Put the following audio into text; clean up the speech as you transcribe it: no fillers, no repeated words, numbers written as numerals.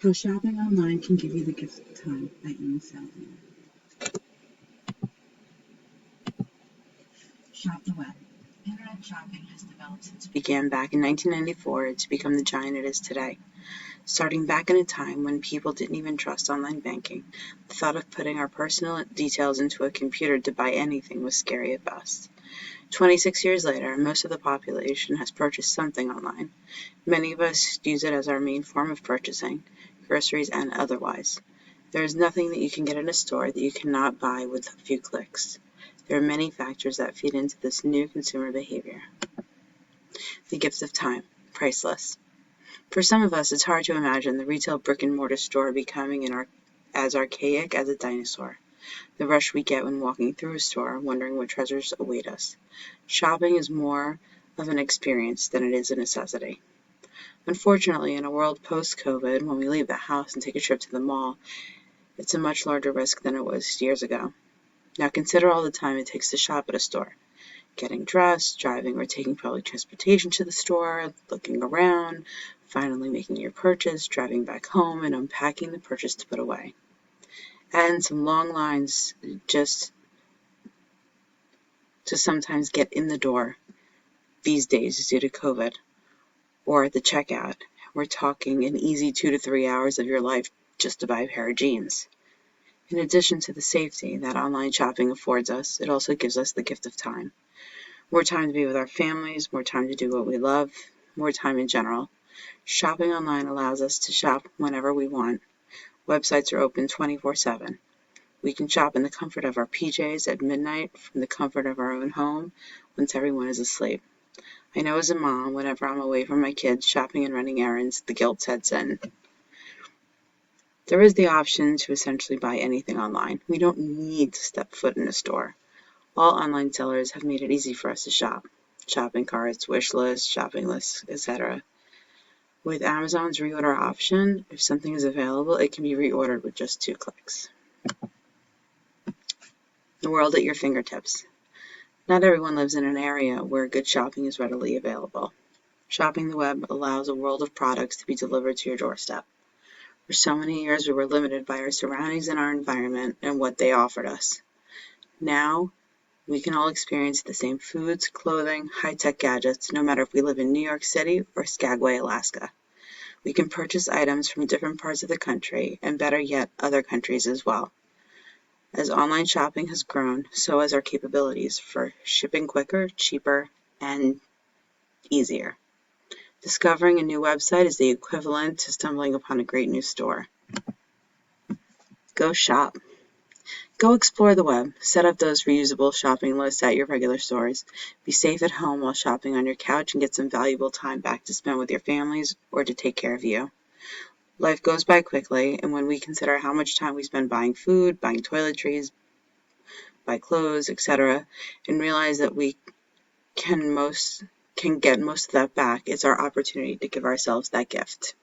How shopping online can give you the gift of time by Amy Salvino. Shop the web. Internet shopping has developed since it began back in 1994 to become the giant it is today. Starting back in a time when people didn't even trust online banking, the thought of putting our personal details into a computer to buy anything was scary at best. 26 years later, most of the population has purchased something online. Many of us use it as our main form of purchasing, groceries and otherwise. There is nothing that you can get in a store that you cannot buy with a few clicks. There are many factors that feed into this new consumer behavior. The gift of time, priceless. For some of us, it's hard to imagine the retail brick-and-mortar store becoming as archaic as a dinosaur. The rush we get when walking through a store, wondering what treasures await us. Shopping is more of an experience than it is a necessity. Unfortunately, in a world post-COVID, when we leave the house and take a trip to the mall, it's a much larger risk than it was years ago. Now consider all the time it takes to shop at a store. Getting dressed, driving or taking public transportation to the store, looking around, finally making your purchase, driving back home, and unpacking the purchase to put away. And some long lines just to sometimes get in the door these days due to COVID. Or at the checkout, we're talking an easy 2 to 3 hours of your life just to buy a pair of jeans. In addition to the safety that online shopping affords us, it also gives us the gift of time. More time to be with our families, more time to do what we love, more time in general. Shopping online allows us to shop whenever we want. Websites are open 24/7. We can shop in the comfort of our PJs at midnight from the comfort of our own home once everyone is asleep. I know as a mom, whenever I'm away from my kids shopping and running errands, the guilt sets in. There is the option to essentially buy anything online. We don't need to step foot in a store. All online sellers have made it easy for us to shop. Shopping carts, wish lists, shopping lists, etc. With Amazon's reorder option, if something is available, it can be reordered with just 2 clicks. The world at your fingertips. Not everyone lives in an area where good shopping is readily available. Shopping the web allows a world of products to be delivered to your doorstep. For so many years, we were limited by our surroundings and our environment and what they offered us. Now, we can all experience the same foods, clothing, high-tech gadgets, no matter if we live in New York City or Skagway, Alaska. We can purchase items from different parts of the country, and better yet, other countries as well. As online shopping has grown, so has our capabilities for shipping quicker, cheaper, and easier. Discovering a new website is the equivalent to stumbling upon a great new store. Go shop. Go explore the web. Set up those reusable shopping lists at your regular stores. Be safe at home while shopping on your couch and get some valuable time back to spend with your families or to take care of you. Life goes by quickly, and when we consider how much time we spend buying food, buying toiletries, buy clothes, etc., and realize that we can get most of that back, it's our opportunity to give ourselves that gift.